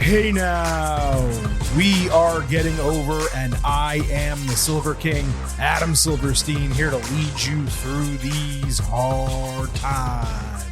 Hey now, we are getting over, and I am the Silver King, Adam Silverstein, here to lead you through these hard times.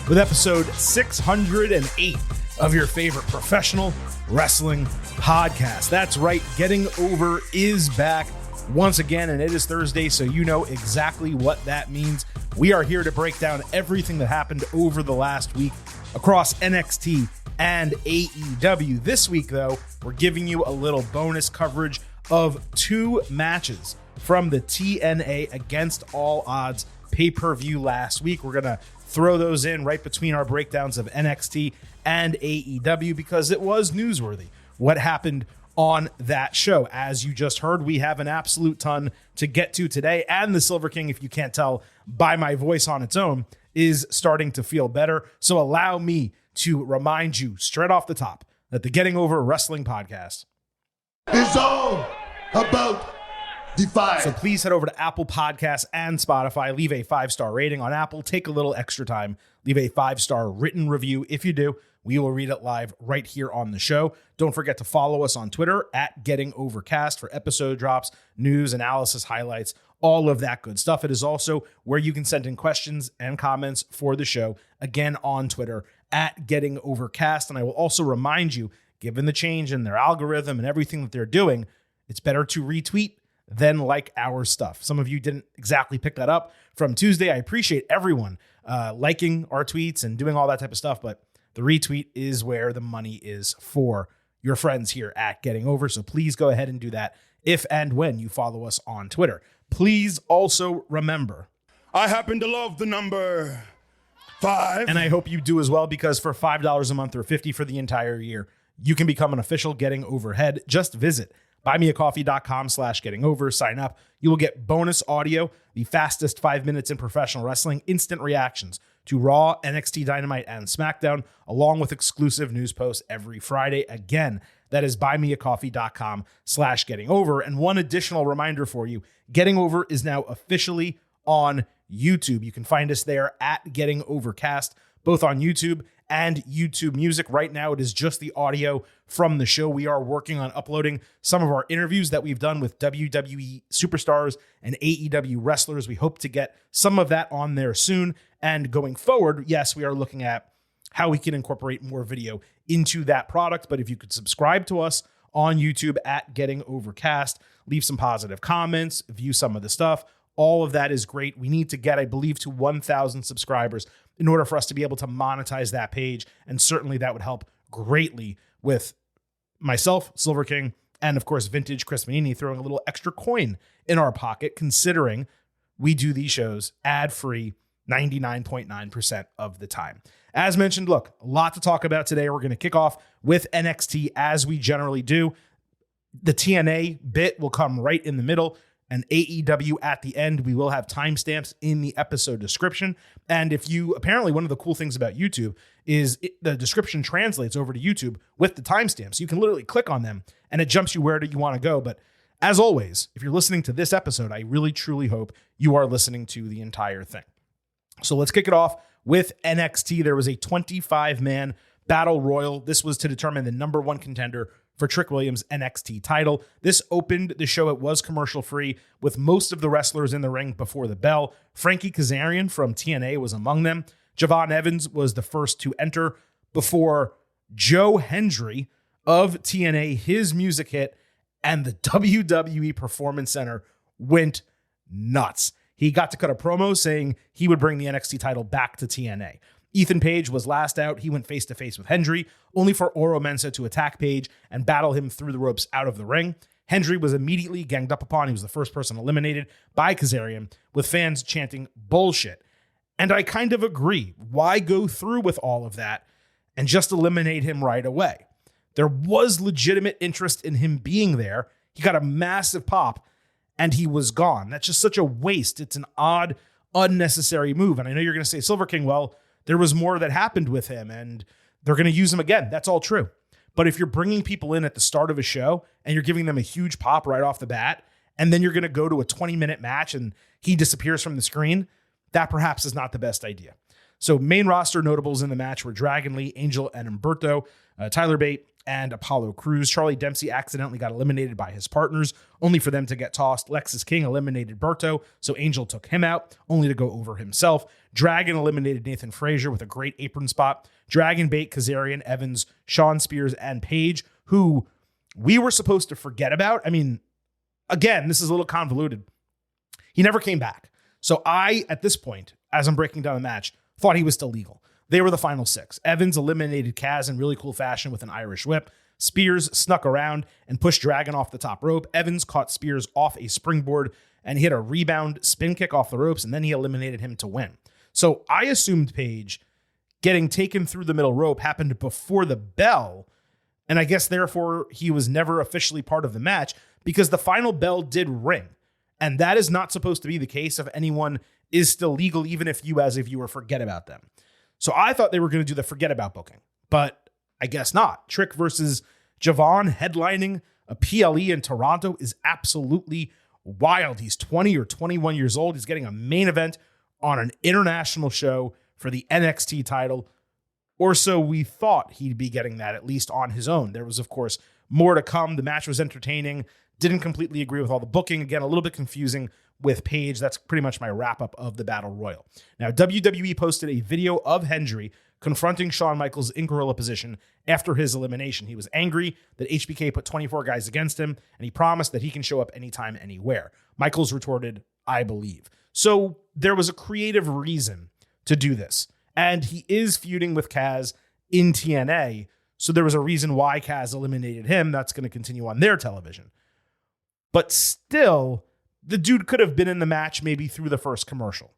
With episode 608 of your favorite professional wrestling podcast. That's right, Getting Over is back once again, and it is Thursday, so you know exactly what that means. We are here to break down everything that happened over the last week across NXT and AEW. This week, though, we're giving you a little bonus coverage of two matches from the TNA Against All Odds pay-per-view last week. We're going to throw those in right between our breakdowns of NXT and AEW because it was newsworthy what happened on that show. As you just heard, we have an absolute ton to get to today, and the Silver King, if you can't tell by my voice on its own, is starting to feel better. So allow me to remind you straight off the top that the Getting Over Wrestling podcast is all about Defy. So please head over to Apple Podcasts and Spotify. Leave a 5-star rating on Apple. Take a little extra time. Leave a 5-star written review. If you do, we will read it live right here on the show. Don't forget to follow us on Twitter at Getting Overcast for episode drops, news, analysis, highlights, all of that good stuff. It is also where you can send in questions and comments for the show, again on Twitter at Getting Overcast. And I will also remind you, given the change in their algorithm and everything that they're doing, it's better to retweet than like our stuff. Some of you didn't exactly pick that up from Tuesday. I appreciate everyone liking our tweets and doing all that type of stuff, but the retweet is where the money is for your friends here at Getting Over. So please go ahead and do that if and when you follow us on Twitter. Please also remember, I happen to love the number 5. and I hope you do as well, because for $5 a month or $50 for the entire year, you can become an official Getting Overhead. Just visit buymeacoffee.com/gettingover. Sign up. You will get bonus audio, the fastest 5 minutes in professional wrestling, instant reactions to Raw, NXT Dynamite, and SmackDown, along with exclusive news posts every Friday. Again, that is buymeacoffee.com/gettingover. And one additional reminder for you, Getting Over is now officially on YouTube. You can find us there at Getting Overcast, both on YouTube and YouTube Music. Right now, it is just the audio from the show. We are working on uploading some of our interviews that we've done with WWE superstars and AEW wrestlers. We hope to get some of that on there soon. And going forward, yes, we are looking at how we can incorporate more video into that product. But if you could subscribe to us on YouTube at Getting Overcast, leave some positive comments, view some of the stuff, all of that is great. We need to get, I believe, to 1,000 subscribers in order for us to be able to monetize that page. And certainly that would help greatly with myself, Silver King, and of course, Vintage Chris Manini throwing a little extra coin in our pocket, considering we do these shows ad-free 99.9% of the time. As mentioned, look, a lot to talk about today. We're going to kick off with NXT as we generally do. The TNA bit will come right in the middle, and AEW at the end. We will have timestamps in the episode description. And if you, apparently one of the cool things about YouTube is the description translates over to YouTube with the timestamps. You can literally click on them and it jumps you where you want to go. But as always, if you're listening to this episode, I really, truly hope you are listening to the entire thing. So let's kick it off with NXT. There was a 25-man battle royal. This was to determine the number one contender for Trick Williams' NXT title. This opened the show. It was commercial free with most of the wrestlers in the ring before the bell. Frankie Kazarian from TNA was among them. Javon Evans was the first to enter before Joe Hendry of TNA, his music hit, and the WWE Performance Center went nuts. He got to cut a promo saying he would bring the NXT title back to TNA. Ethan Page was last out. He went face-to-face with Hendry, only for Oro Mensah to attack Page and battle him through the ropes out of the ring. Hendry was immediately ganged up upon. He was the first person eliminated by Kazarian, with fans chanting bullshit. And I kind of agree. Why go through with all of that and just eliminate him right away? There was legitimate interest in him being there. He got a massive pop, and he was gone. That's just such a waste. It's an odd, unnecessary move. And I know you're going to say, Silver King, well, there was more that happened with him, and they're going to use him again. That's all true. But if you're bringing people in at the start of a show and you're giving them a huge pop right off the bat, and then you're going to go to a 20-minute match and he disappears from the screen, that perhaps is not the best idea. So main roster notables in the match were Dragon Lee, Angel, and Humberto, Tyler Bate, and Apollo Crews. Charlie Dempsey accidentally got eliminated by his partners, only for them to get tossed. Lexus King eliminated Berto, so Angel took him out, only to go over himself. Dragon eliminated Nathan Frazier with a great apron spot. Dragon, Bate, Kazarian, Evans, Shawn Spears, and Paige, who we were supposed to forget about. I mean, again, this is a little convoluted. He never came back. So I, at this point, as I'm breaking down the match, thought he was still legal. They were the final 6. Evans eliminated Kaz in really cool fashion with an Irish whip. Spears snuck around and pushed Dragon off the top rope. Evans caught Spears off a springboard and hit a rebound spin kick off the ropes, and then he eliminated him to win. So I assumed Paige getting taken through the middle rope happened before the bell, and I guess therefore he was never officially part of the match because the final bell did ring. And that is not supposed to be the case if anyone is still legal, even if you as a viewer forget about them. So I thought they were going to do the forget about booking, but I guess not. Trick versus Javon headlining a PLE in Toronto is absolutely wild. He's 20 or 21 years old. He's getting a main event on an international show for the NXT title, or so we thought he'd be getting that, at least on his own. There was, of course, more to come. The match was entertaining. Didn't completely agree with all the booking. Again, a little bit confusing with Paige. That's pretty much my wrap-up of the Battle Royal. Now, WWE posted a video of Hendry confronting Shawn Michaels in gorilla position after his elimination. He was angry that HBK put 24 guys against him, and he promised that he can show up anytime, anywhere. Michaels retorted, "I believe." So there was a creative reason to do this. And he is feuding with Kaz in TNA, so there was a reason why Kaz eliminated him. That's going to continue on their television. But still, the dude could have been in the match maybe through the first commercial.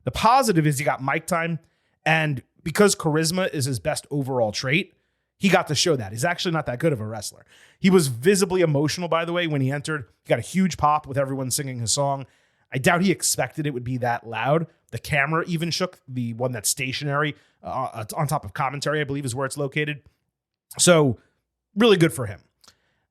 The positive is he got mic time, and because charisma is his best overall trait, he got to show that. He's actually not that good of a wrestler. He was visibly emotional, by the way, when he entered. He got a huge pop with everyone singing his song. I doubt he expected it would be that loud. The camera even shook, the one that's stationary on top of commentary, I believe is where it's located. So really good for him.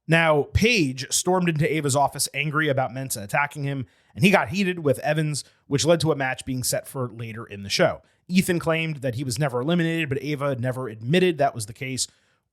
Now, Paige stormed into Ava's office angry about Mensah attacking him, and he got heated with Evans, which led to a match being set for later in the show. Ethan claimed that he was never eliminated, but Ava never admitted that was the case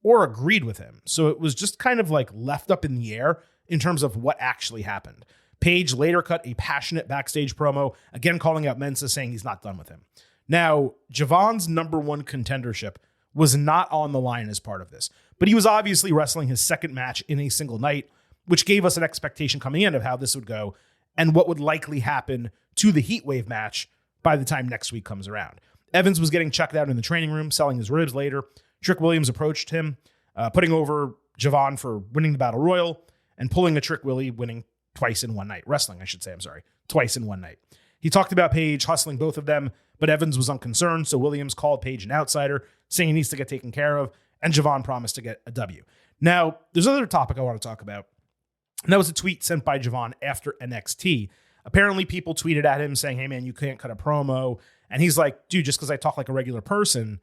or agreed with him. So it was just kind of like left up in the air in terms of what actually happened. Paige later cut a passionate backstage promo, again calling out Mensah, saying he's not done with him. Now, Javon's number one contendership was not on the line as part of this, but he was obviously wrestling his second match in a single night, which gave us an expectation coming in of how this would go and what would likely happen to the Heatwave match by the time next week comes around. Evans was getting checked out in the training room, selling his ribs later. Trick Williams approached him, putting over Javon for winning the Battle Royal and pulling a Trick Willie, winning twice in one night. Wrestling, I should say, twice in one night. He talked about Paige hustling both of them, but Evans was unconcerned, so Williams called Paige an outsider, saying he needs to get taken care of, and Javon promised to get a W. Now, there's another topic I want to talk about, and that was a tweet sent by Javon after NXT. Apparently, people tweeted at him saying, "Hey, man, you can't cut a promo." And he's like, "Dude, just because I talk like a regular person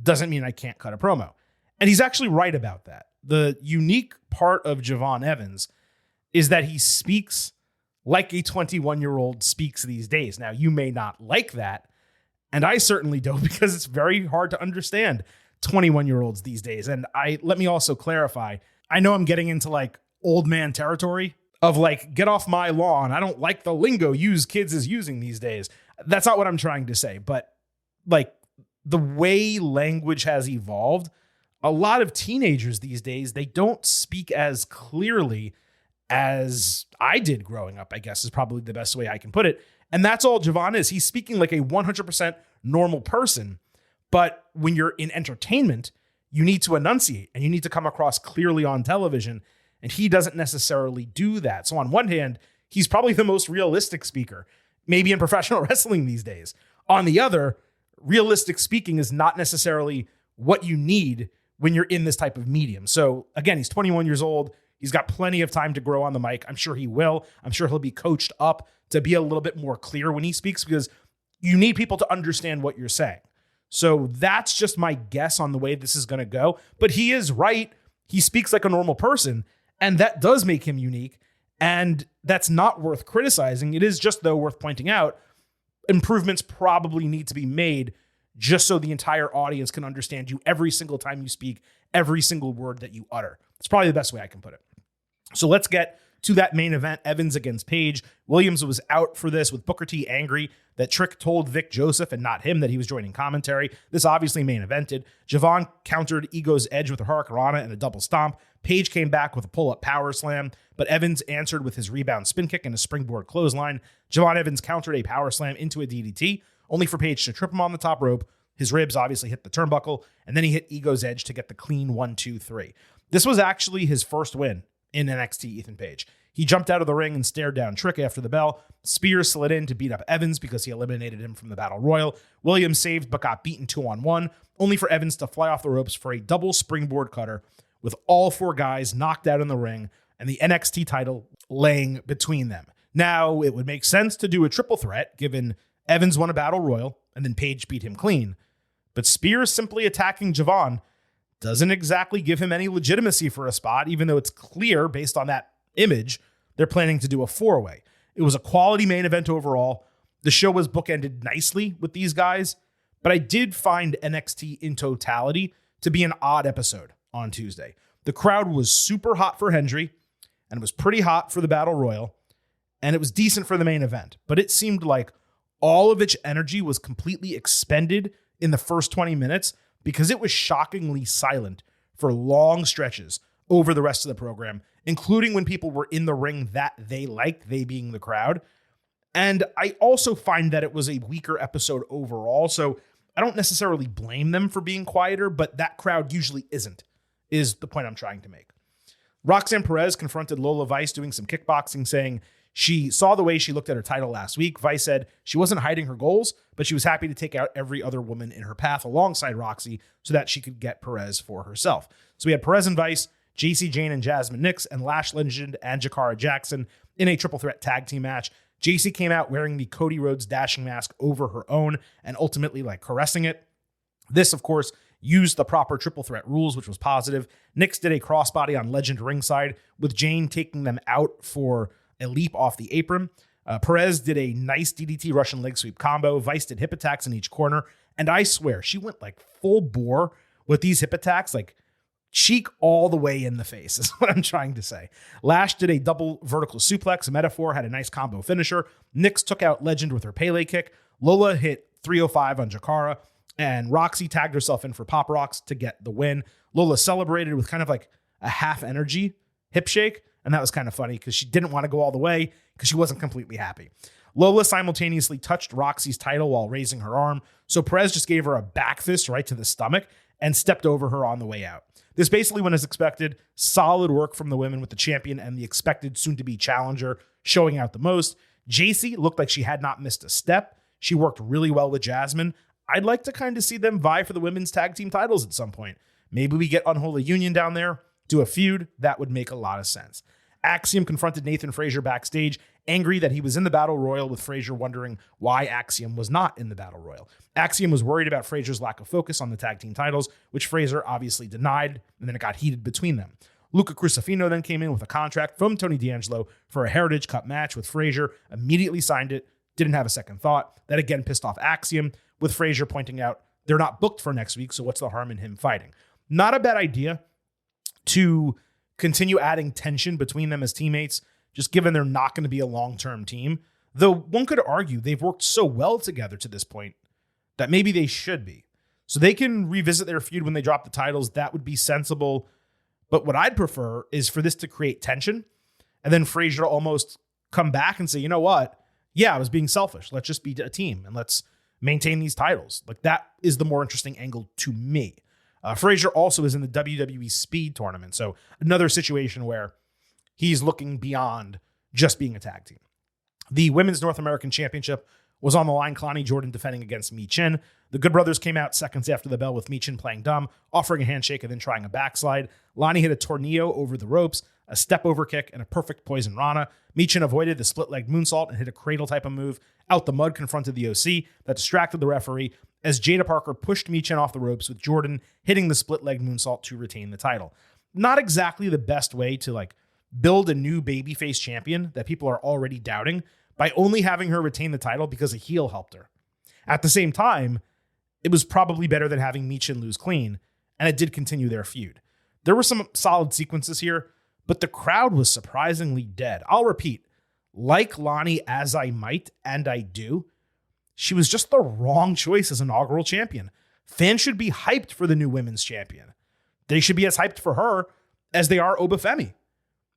doesn't mean I can't cut a promo." And he's actually right about that. The unique part of Javon Evans is that he speaks like a 21-year-old speaks these days. Now, you may not like that, and I certainly don't, because it's very hard to understand 21-year-olds these days. And let me also clarify, I know I'm getting into like old man territory of like, get off my lawn. I don't like the lingo kids is using these days. That's not what I'm trying to say. But like the way language has evolved, a lot of teenagers these days, they don't speak as clearly as I did growing up, I guess is probably the best way I can put it. And that's all Javon is. He's speaking like a 100% normal person. But when you're in entertainment, you need to enunciate and you need to come across clearly on television. And he doesn't necessarily do that. So on one hand, he's probably the most realistic speaker, maybe in professional wrestling these days. On the other, realistic speaking is not necessarily what you need when you're in this type of medium. So again, he's 21 years old. He's got plenty of time to grow on the mic. I'm sure he will. I'm sure he'll be coached up to be a little bit more clear when he speaks, because you need people to understand what you're saying. So that's just my guess on the way this is going to go. But he is right. He speaks like a normal person, and that does make him unique. And that's not worth criticizing. It is just, though, worth pointing out improvements probably need to be made just so the entire audience can understand you every single time you speak, every single word that you utter. It's probably the best way I can put it. So let's get to that main event, Evans against Page. Williams was out for this, with Booker T angry that Trick told Vic Joseph and not him that he was joining commentary. This obviously main evented. Javon countered Ego's edge with a Hurricanrana and a double stomp. Page came back with a pull-up power slam, but Evans answered with his rebound spin kick and a springboard clothesline. Javon Evans countered a power slam into a DDT, only for Page to trip him on the top rope. His ribs obviously hit the turnbuckle, and then he hit Ego's edge to get the clean 1-2-3. This was actually his first win in NXT, Ethan Page. He jumped out of the ring and stared down Trick after the bell. Spears slid in to beat up Evans because he eliminated him from the Battle Royal. Williams saved but got beaten 2-on-1, only for Evans to fly off the ropes for a double springboard cutter with all four guys knocked out in the ring and the NXT title laying between them. Now, it would make sense to do a triple threat given Evans won a Battle Royal and then Page beat him clean. But Spears simply attacking Javon doesn't exactly give him any legitimacy for a spot, even though it's clear based on that image they're planning to do a four-way. It was a quality main event overall. The show was bookended nicely with these guys, but I did find NXT in totality to be an odd episode on Tuesday. The crowd was super hot for Hendry, and it was pretty hot for the Battle Royal, and it was decent for the main event, but it seemed like all of its energy was completely expended in the first 20 minutes because it was shockingly silent for long stretches over the rest of the program, including when people were in the ring that they liked, they being the crowd. And I also find that it was a weaker episode overall, so I don't necessarily blame them for being quieter, but that crowd usually isn't, is the point I'm trying to make. Roxanne Perez confronted Lola Vice doing some kickboxing, saying she saw the way she looked at her title last week. Vice said she wasn't hiding her goals, but she was happy to take out every other woman in her path alongside Roxy so that she could get Perez for herself. So we had Perez and Vice, JC Jane and Jasmine Nix, and Lash Legend and Jakara Jackson in a triple threat tag team match. JC came out wearing the Cody Rhodes dashing mask over her own and ultimately caressing it. This, of course, used the proper triple threat rules, which was positive. Nix did a crossbody on Legend ringside, with Jane taking them out for a leap off the apron. Perez did a nice DDT Russian leg sweep combo. Vice did hip attacks in each corner. And I swear, she went full bore with these hip attacks, cheek all the way in the face is what I'm trying to say. Lash did a double vertical suplex. Metaphor had a nice combo finisher. Nix took out Legend with her Pele kick. Lola hit 305 on Jakara. And Roxy tagged herself in for Pop Rocks to get the win. Lola celebrated with kind of a half energy hip shake. And that was kind of funny because she didn't want to go all the way because she wasn't completely happy. Lola simultaneously touched Roxy's title while raising her arm. So Perez just gave her a back fist right to the stomach and stepped over her on the way out. This basically went as expected. Solid work from the women, with the champion and the expected soon-to-be challenger showing out the most. JC looked like she had not missed a step. She worked really well with Jasmine. I'd like to kind of see them vie for the women's tag team titles at some point. Maybe we get Unholy Union down there, do a feud. That would make a lot of sense. Axiom confronted Nathan Frazier backstage, angry that he was in the Battle Royal, with Frazier wondering why Axiom was not in the Battle Royal. Axiom was worried about Frazier's lack of focus on the tag team titles, which Frazier obviously denied, and then it got heated between them. Luca Crucifino then came in with a contract from Tony D'Angelo for a Heritage Cup match with Frazier, immediately signed it, didn't have a second thought. That again pissed off Axiom, with Frazier pointing out they're not booked for next week, so what's the harm in him fighting? Not a bad idea to continue adding tension between them as teammates, just given they're not going to be a long-term team. Though one could argue they've worked so well together to this point that maybe they should be. So they can revisit their feud when they drop the titles. That would be sensible. But what I'd prefer is for this to create tension and then Frazier almost come back and say, you know what? Yeah, I was being selfish. Let's just be a team and let's maintain these titles. That is the more interesting angle to me. Frazier also is in the WWE Speed Tournament, so another situation where he's looking beyond just being a tag team. The Women's North American Championship was on the line. Kalani Jordan defending against Mi Chin. The Good Brothers came out seconds after the bell, with Mi Chin playing dumb, offering a handshake and then trying a backslide. Lani hit a tornado over the ropes, a step over kick, and a perfect poison rana. Mi Chin avoided the split-leg moonsault and hit a cradle type of move. Out the Mud confronted the OC that distracted the referee as Jada Parker pushed Mi Chin off the ropes, with Jordan hitting the split-leg moonsault to retain the title. Not exactly the best way to build a new babyface champion that people are already doubting by only having her retain the title because a heel helped her. At the same time, it was probably better than having Michin lose clean, and it did continue their feud. There were some solid sequences here, but the crowd was surprisingly dead. I'll repeat, like Lonnie as I might, and I do, she was just the wrong choice as inaugural champion. Fans should be hyped for the new women's champion. They should be as hyped for her as they are Obafemi.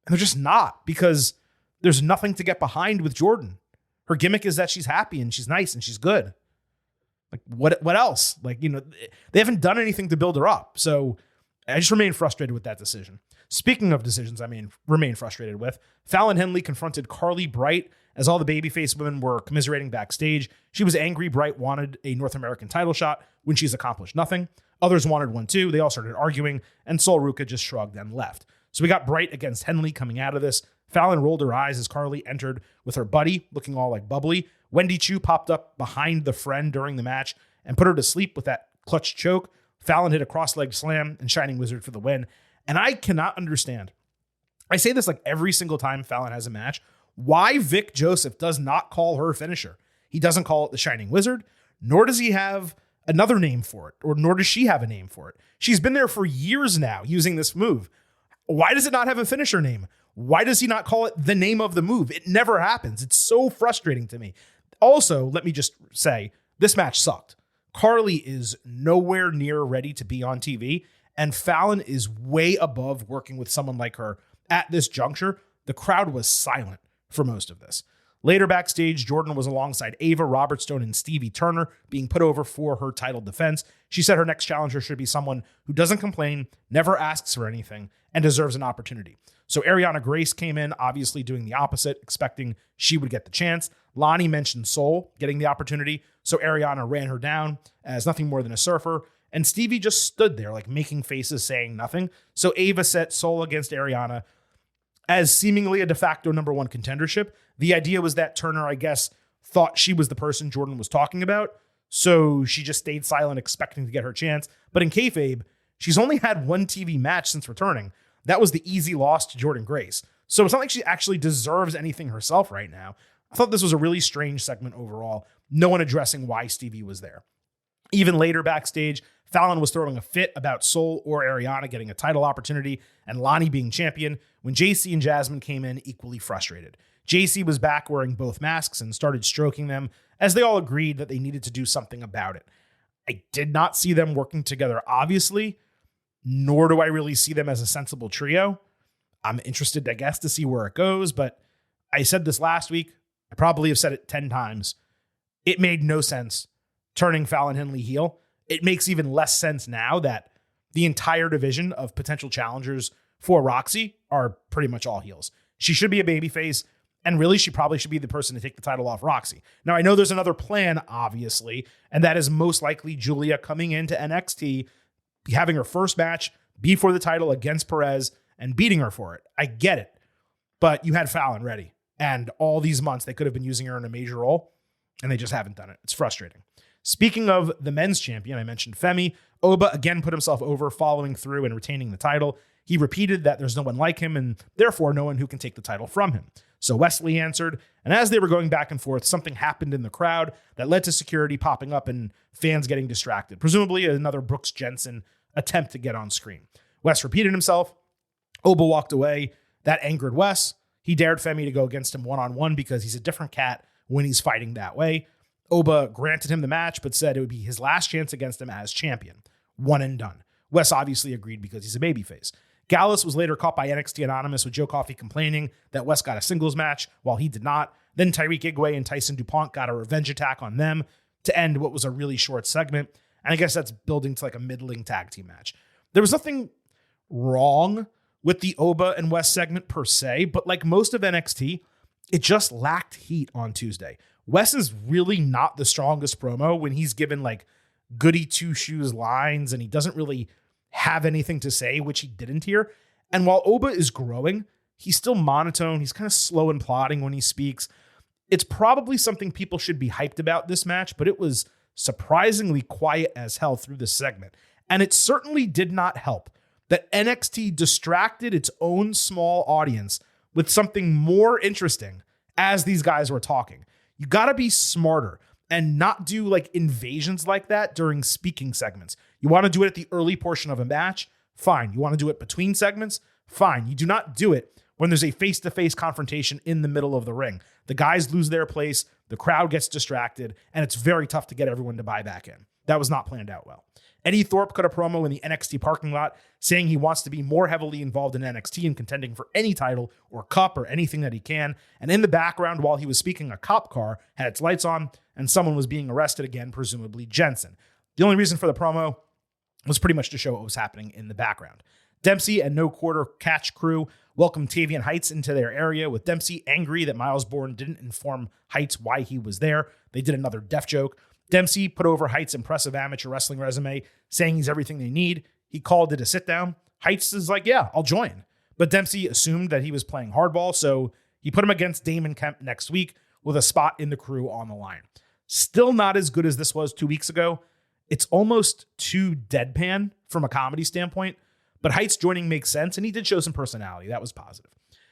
And they're just not, because there's nothing to get behind with Jordan. Her gimmick is that she's happy and she's nice and she's good. Like, what else? Like, they haven't done anything to build her up. So I just remain frustrated with that decision. Speaking of decisions, remain frustrated with. Fallon Henley confronted Carly Bright as all the babyface women were commiserating backstage. She was angry Bright wanted a North American title shot when she's accomplished nothing. Others wanted one too. They all started arguing, and Sol Ruca just shrugged and left. So we got Bright against Henley coming out of this. Fallon rolled her eyes as Carly entered with her buddy, looking all like bubbly. Wendy Chu popped up behind the friend during the match and put her to sleep with that clutch choke. Fallon hit a cross-leg slam and Shining Wizard for the win. And I cannot understand. I say this like every single time Fallon has a match. Why Vic Joseph does not call her finisher. He doesn't call it the Shining Wizard, nor does he have another name for it, or nor does she have a name for it. She's been there for years now using this move. Why does it not have a finisher name? Why does he not call it the name of the move? It never happens. It's so frustrating to me. Also, let me just say, this match sucked. Carly is nowhere near ready to be on TV, and Fallon is way above working with someone like her at this juncture. The crowd was silent for most of this. Later backstage, Jordan was alongside Ava Robertstone and Stevie Turner being put over for her title defense. She said her next challenger should be someone who doesn't complain, never asks for anything, and deserves an opportunity. So Ariana Grace came in, obviously doing the opposite, expecting she would get the chance. Lonnie mentioned Sol getting the opportunity, so Ariana ran her down as nothing more than a surfer, and Stevie just stood there like making faces, saying nothing. So Ava set Sol against Ariana as seemingly a de facto number one contendership. The idea was that Turner, I guess, thought she was the person Jordan was talking about, so she just stayed silent, expecting to get her chance. But in kayfabe, she's only had one TV match since returning. That was the easy loss to Jordan Grace. So it's not like she actually deserves anything herself right now. I thought this was a really strange segment overall. No one addressing why Stevie was there. Even later backstage, Fallon was throwing a fit about Sol or Ariana getting a title opportunity and Lonnie being champion when JC and Jasmine came in equally frustrated. JC was back wearing both masks and started stroking them as they all agreed that they needed to do something about it. I did not see them working together, obviously, nor do I really see them as a sensible trio. I'm interested, I guess, to see where it goes, but I said this last week. I probably have said it 10 times. It made no sense turning Fallon Henley heel. It makes even less sense now that the entire division of potential challengers for Roxy are pretty much all heels. She should be a babyface, and really she probably should be the person to take the title off Roxy. Now, I know there's another plan, obviously, and that is most likely Julia coming into NXT, having her first match, be for the title against Perez, and beating her for it. I get it, but you had Fallon ready, and all these months they could have been using her in a major role, and they just haven't done it. It's frustrating. Speaking of the men's champion, I mentioned Femi. Oba again put himself over, following through and retaining the title. He repeated that there's no one like him and therefore no one who can take the title from him. So Wesley answered, and as they were going back and forth, something happened in the crowd that led to security popping up and fans getting distracted. Presumably another Brooks Jensen attempt to get on screen. Wes repeated himself. Oba walked away. That angered Wes. He dared Femi to go against him one-on-one because he's a different cat when he's fighting that way. Oba granted him the match, but said it would be his last chance against him as champion. One and done. Wes obviously agreed because he's a babyface. Gallus was later caught by NXT Anonymous with Joe Coffey complaining that Wes got a singles match while he did not. Then Tyreek Igwe and Tyson DuPont got a revenge attack on them to end what was a really short segment. And I guess that's building to like a middling tag team match. There was nothing wrong with the Oba and Wes segment per se, but like most of NXT, it just lacked heat on Tuesday. Wes is really not the strongest promo when he's given like goody two shoes lines and he doesn't really have anything to say, which he didn't here. And while Oba is growing, he's still monotone. He's kind of slow and plodding when he speaks. It's probably something people should be hyped about this match, but it was surprisingly quiet as hell through this segment. And it certainly did not help that NXT distracted its own small audience with something more interesting as these guys were talking. You got to be smarter. and not do like invasions like that during speaking segments. You want to do it at the early portion of a match? Fine. You want to do it between segments? Fine. You do not do it when there's a face-to-face confrontation in the middle of the ring. The guys lose their place, the crowd gets distracted, and it's very tough to get everyone to buy back in. That was not planned out well. Eddie Thorpe cut a promo in the NXT parking lot saying he wants to be more heavily involved in NXT and contending for any title or cup or anything that he can. And in the background, while he was speaking, a cop car had its lights on and someone was being arrested again, presumably Jensen. The only reason for the promo was pretty much to show what was happening in the background. Dempsey and No Quarter Catch crew welcomed Tavian Heights into their area, with Dempsey angry that Miles Bourne didn't inform Heights why he was there. They did another deaf joke. Dempsey put over Heights' impressive amateur wrestling resume, saying he's everything they need. He called it a sit-down. Heights is like, yeah, I'll join. But Dempsey assumed that he was playing hardball, so he put him against Damon Kemp next week with a spot in the crew on the line. Still not as good as this was 2 weeks ago. It's almost too deadpan from a comedy standpoint, but Heights joining makes sense, and he did show some personality. That was positive.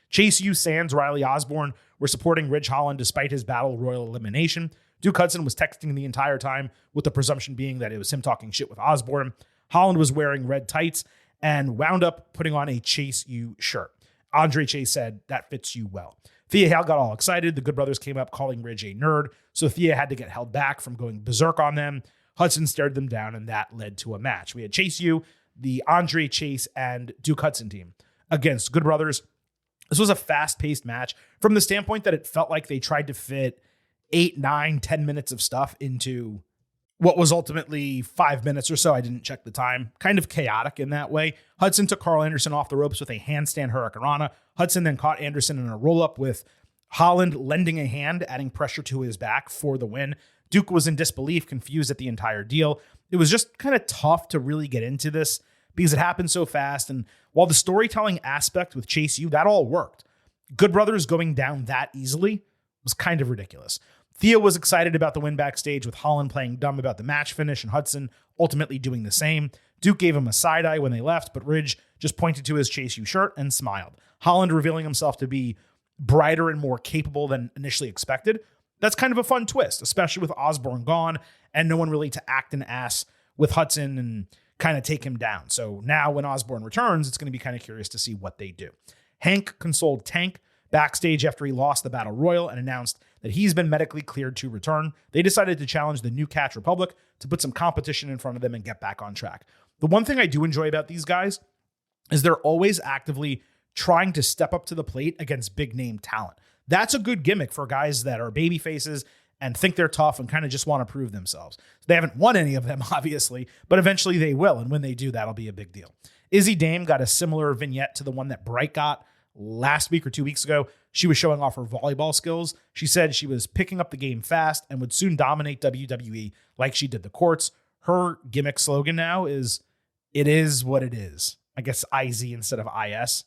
Chase U, Sands, Riley Osborne were supporting Ridge Holland despite his battle royal elimination. Duke Hudson was texting the entire time, with the presumption being that it was him talking shit with Osborne. Holland was wearing red tights and wound up putting on a Chase U shirt. Andre Chase said, "That fits you well." Thea Hale got all excited. The Good Brothers came up calling Ridge a nerd, so Thea had to get held back from going berserk on them. Hudson stared them down, and that led to a match. We had Chase U, the Andre Chase, and Duke Hudson team against Good Brothers. This was a fast-paced match from the standpoint that it felt like they tried to fit 8, 9, 10 minutes of stuff into what was ultimately 5 minutes or so. I didn't check the time. Kind of chaotic in that way. Hudson took Carl Anderson off the ropes with a handstand hurricanrana. Hudson then caught Anderson in a roll-up with Holland lending a hand, adding pressure to his back for the win. Duke was in disbelief, confused at the entire deal. It was just kind of tough to really get into this because it happened so fast. And while the storytelling aspect with Chase U, that all worked. Good Brothers going down that easily was kind of ridiculous. Thea was excited about the win backstage, with Holland playing dumb about the match finish and Hudson ultimately doing the same. Duke gave him a side eye when they left, but Ridge just pointed to his Chase U shirt and smiled. Holland revealing himself to be brighter and more capable than initially expected. That's kind of a fun twist, especially with Osborne gone and no one really to act an ass with Hudson and kind of take him down. So now when Osborne returns, it's going to be kind of curious to see what they do. Hank consoled Tank backstage after he lost the Battle Royal and announced that he's been medically cleared to return. They decided to challenge the New Catch Republic to put some competition in front of them and get back on track. The one thing I do enjoy about these guys is they're always actively trying to step up to the plate against big name talent. That's a good gimmick for guys that are baby faces and think they're tough and kind of just want to prove themselves. They haven't won any of them, obviously, but eventually they will. And when they do, that'll be a big deal. Izzy Dame got a similar vignette to the one that Bright got last week or 2 weeks ago. She was showing off her volleyball skills. She said she was picking up the game fast and would soon dominate WWE like she did the courts. Her gimmick slogan now is, "It is what it is." I guess IZ instead of IS.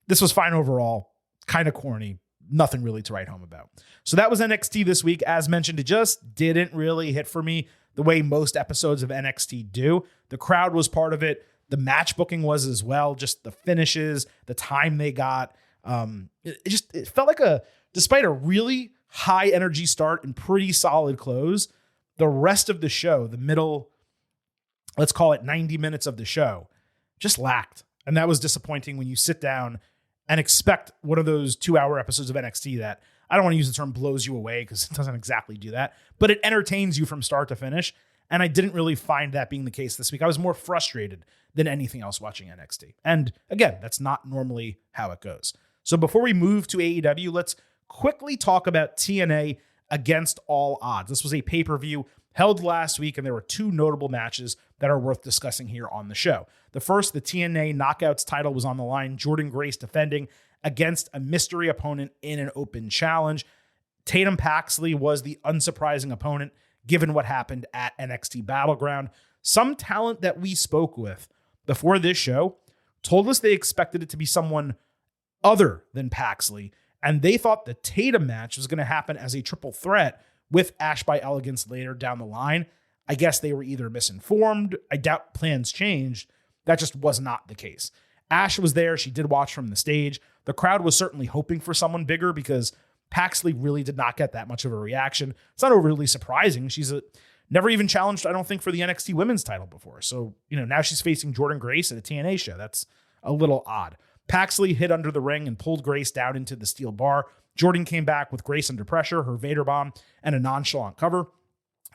This was fine overall. Kind of corny. Nothing really to write home about. So that was NXT this week. As mentioned, it just didn't really hit for me the way most episodes of NXT do. The crowd was part of it. The match booking was as well. Just the finishes, the time they got. It felt like despite a really high energy start and pretty solid close, the rest of the show, the middle, let's call it 90 minutes of the show, just lacked. And that was disappointing when you sit down and expect one of those 2-hour episodes of NXT that, I don't want to use the term blows you away because it doesn't exactly do that, but it entertains you from start to finish. And I didn't really find that being the case this week. I was more frustrated than anything else watching NXT. And again, that's not normally how it goes. So before we move to AEW, let's quickly talk about TNA Against All Odds. This was a pay-per-view held last week, and there were 2 notable matches that are worth discussing here on the show. The first, the TNA Knockouts title was on the line. Jordan Grace defending against a mystery opponent in an open challenge. Tatum Paxley was the unsurprising opponent, given what happened at NXT Battleground. Some talent that we spoke with before this show told us they expected it to be someone other than Paxley, and they thought the Tatum match was going to happen as a triple threat with Ash by Elegance later down the line. I guess they were either misinformed. I doubt plans changed. That just was not the case. Ash was there. She did watch from the stage. The crowd was certainly hoping for someone bigger because Paxley really did not get that much of a reaction. It's not overly surprising. She's never even challenged, I don't think, for the NXT women's title before. So, now she's facing Jordynne Grace at a TNA show. That's a little odd. Paxley hit under the ring and pulled Grace down into the steel bar. Jordynne came back with Grace under pressure, her Vader bomb, and a nonchalant cover.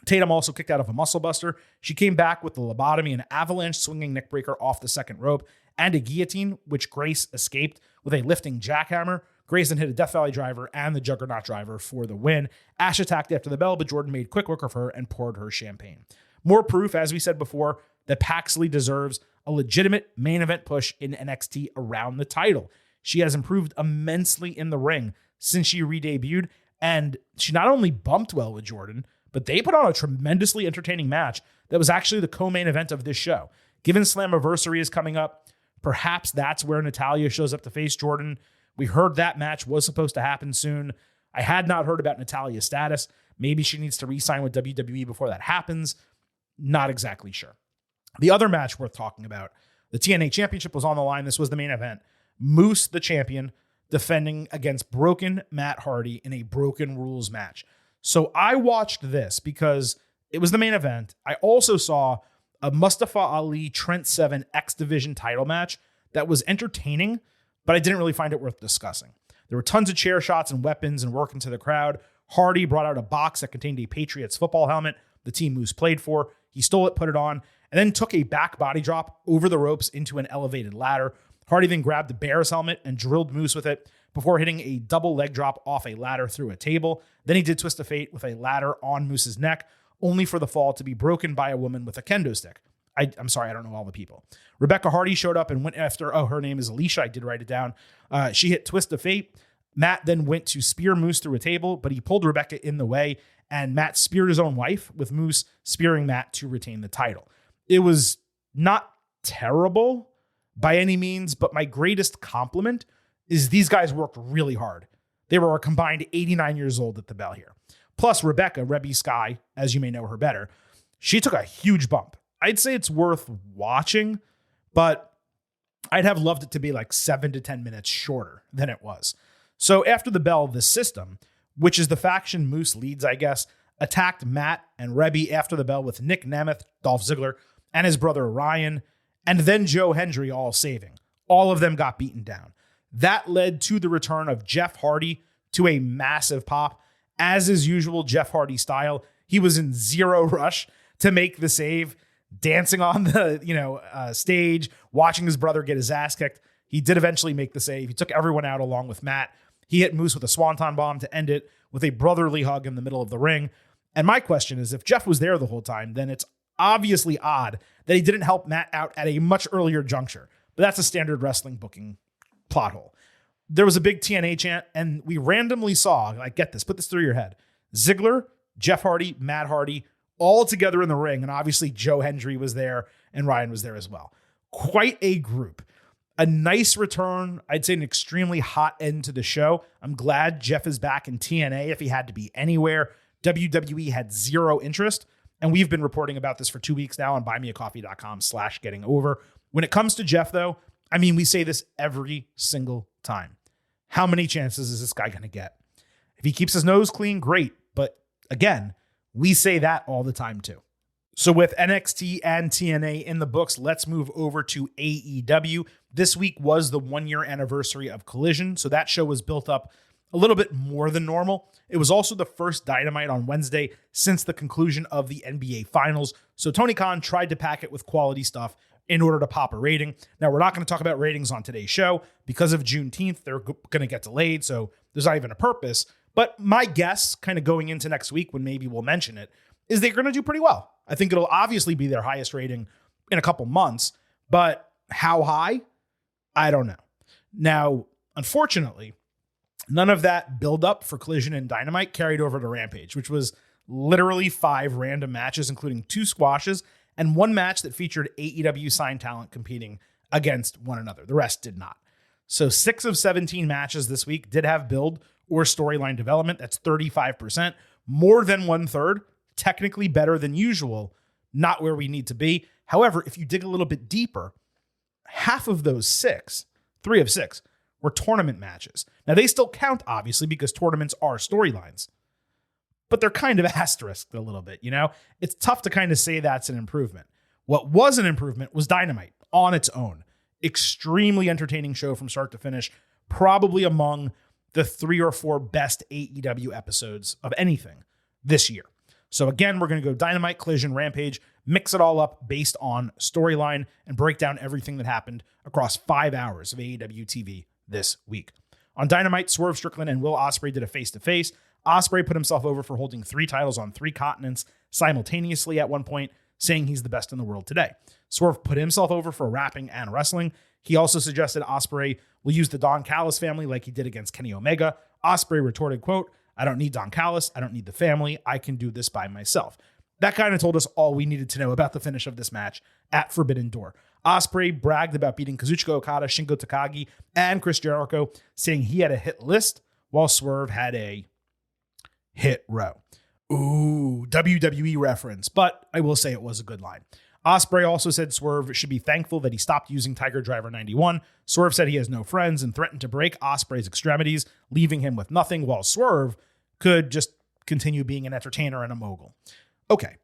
Tatum also kicked out of a muscle buster. She came back with the lobotomy, an avalanche swinging neckbreaker off the second rope, and a guillotine, which Grace escaped with a lifting jackhammer. Grace then hit a Death Valley driver and the Juggernaut driver for the win. Ash attacked after the bell, but Jordynne made quick work of her and poured her champagne. More proof, as we said before, that Paxley deserves a legitimate main event push in NXT around the title. She has improved immensely in the ring since she re-debuted, and she not only bumped well with Jordynne, but they put on a tremendously entertaining match that was actually the co-main event of this show. Given Slammiversary is coming up, perhaps that's where Natalya shows up to face Jordynne. We heard that match was supposed to happen soon. I had not heard about Natalya's status. Maybe she needs to re-sign with WWE before that happens. Not exactly sure. The other match worth talking about, the TNA Championship was on the line. This was the main event. Moose, the champion, defending against broken Matt Hardy in a Broken Rules match. So I watched this because it was the main event. I also saw a Mustafa Ali Trent Seven X Division title match that was entertaining, but I didn't really find it worth discussing. There were tons of chair shots and weapons and work into the crowd. Hardy brought out a box that contained a Patriots football helmet the team Moose played for. He stole it, put it on, and then took a back body drop over the ropes into an elevated ladder. Hardy then grabbed the Bears helmet and drilled Moose with it before hitting a double leg drop off a ladder through a table. Then he did Twist of Fate with a ladder on Moose's neck, only for the fall to be broken by a woman with a kendo stick. I'm sorry, I don't know all the people. Rebecca Hardy showed up and went after, her name is Alicia. I did write it down. She hit Twist of Fate. Matt then went to spear Moose through a table, but he pulled Rebecca in the way, and Matt speared his own wife, with Moose spearing Matt to retain the title. It was not terrible by any means, but my greatest compliment is these guys worked really hard. They were a combined 89 years old at the bell here. Plus, Rebecca, Rebby Sky, as you may know her better, she took a huge bump. I'd say it's worth watching, but I'd have loved it to be like 7 to 10 minutes shorter than it was. So after the bell, the System, which is the faction Moose leads, I guess, attacked Matt and Rebby after the bell with Nick Nemeth, Dolph Ziggler, and his brother Ryan, and then Joe Hendry all saving. All of them got beaten down. That led to the return of Jeff Hardy to a massive pop. As is usual Jeff Hardy style, he was in zero rush to make the save, dancing on the stage, watching his brother get his ass kicked. He did eventually make the save. He took everyone out along with Matt. He hit Moose with a swanton bomb to end it with a brotherly hug in the middle of the ring. And my question is, if Jeff was there the whole time, then it's obviously odd that he didn't help Matt out at a much earlier juncture. But that's a standard wrestling booking plot hole. There was a big TNA chant, and we randomly saw, get this, put this through your head, Ziggler, Jeff Hardy, Matt Hardy, all together in the ring. And obviously Joe Hendry was there and Ryan was there as well. Quite a group. A nice return. I'd say an extremely hot end to the show. I'm glad Jeff is back in TNA if he had to be anywhere. WWE had zero interest. And we've been reporting about this for 2 weeks now on buymeacoffee.com/gettingover. When it comes to Jeff, though, I mean, we say this every single time. How many chances is this guy going to get? If he keeps his nose clean, great. But again, we say that all the time too. So with NXT and TNA in the books, let's move over to AEW. This week was the 1-year anniversary of Collision, so that show was built up a little bit more than normal. It was also the first Dynamite on Wednesday since the conclusion of the NBA Finals, so Tony Khan tried to pack it with quality stuff in order to pop a rating. Now, we're not going to talk about ratings on today's show. Because of Juneteenth, they're going to get delayed, so there's not even a purpose. But my guess, kind of going into next week when maybe we'll mention it, is they're going to do pretty well. I think it'll obviously be their highest rating in a couple months, but how high? I don't know. Now, unfortunately, none of that build-up for Collision and Dynamite carried over to Rampage, which was literally 5 random matches, including 2 squashes, and 1 match that featured AEW signed talent competing against one another. The rest did not. So 6 of 17 matches this week did have build or storyline development. That's 35%, more than 1/3, technically better than usual, not where we need to be. However, if you dig a little bit deeper, half of those 6, 3 of 6, were tournament matches. Now, they still count, obviously, because tournaments are storylines, but they're kind of asterisked a little bit, you know? It's tough to kind of say that's an improvement. What was an improvement was Dynamite on its own. Extremely entertaining show from start to finish, probably among the 3 or 4 best AEW episodes of anything this year. So again, we're going to go Dynamite, Collision, Rampage, mix it all up based on storyline, and break down everything that happened across 5 hours of AEW TV this week. On Dynamite, Swerve Strickland and Will Ospreay did a face-to-face. Ospreay put himself over for holding 3 titles on 3 continents simultaneously at one point, saying he's the best in the world today. Swerve put himself over for rapping and wrestling. He also suggested Ospreay will use the Don Callis family like he did against Kenny Omega. Ospreay retorted, quote, "I don't need Don Callis. I don't need the family. I can do this by myself." That kind of told us all we needed to know about the finish of this match at Forbidden Door. Ospreay bragged about beating Kazuchika Okada, Shingo Takagi, and Chris Jericho, saying he had a hit list while Swerve had a hit row. Ooh, WWE reference, but I will say it was a good line. Ospreay also said Swerve should be thankful that he stopped using Tiger Driver 91. Swerve said he has no friends and threatened to break Ospreay's extremities, leaving him with nothing, while Swerve could just continue being an entertainer and a mogul. Okay.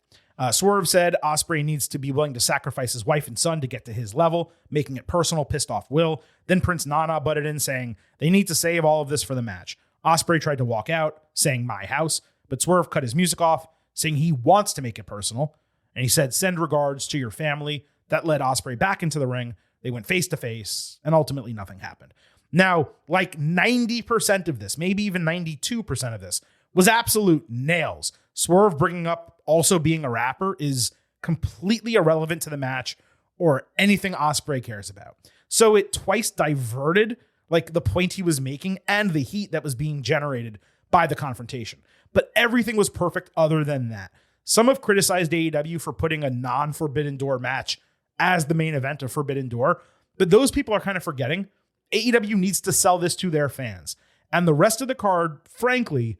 Swerve said Ospreay needs to be willing to sacrifice his wife and son to get to his level, making it personal, pissed off Will. Then Prince Nana butted in, saying they need to save all of this for the match. Ospreay tried to walk out, saying my house, but Swerve cut his music off, saying he wants to make it personal. And he said, send regards to your family. That led Ospreay back into the ring. They went face to face, and ultimately nothing happened. Now, like 90% of this, maybe even 92% of this, was absolute nails. Swerve bringing up also being a rapper is completely irrelevant to the match or anything Ospreay cares about. So it twice diverted like the point he was making and the heat that was being generated by the confrontation. But everything was perfect other than that. Some have criticized AEW for putting a non-Forbidden Door match as the main event of Forbidden Door, but those people are kind of forgetting AEW needs to sell this to their fans. And the rest of the card, frankly,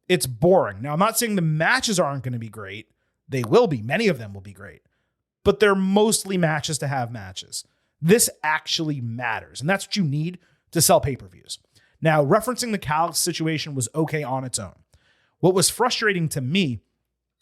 it's boring. Now, I'm not saying the matches aren't going to be great. They will be. Many of them will be great. But they're mostly matches to have matches. This actually matters, and that's what you need to sell pay-per-views. Now, referencing the Calix situation was okay on its own. What was frustrating to me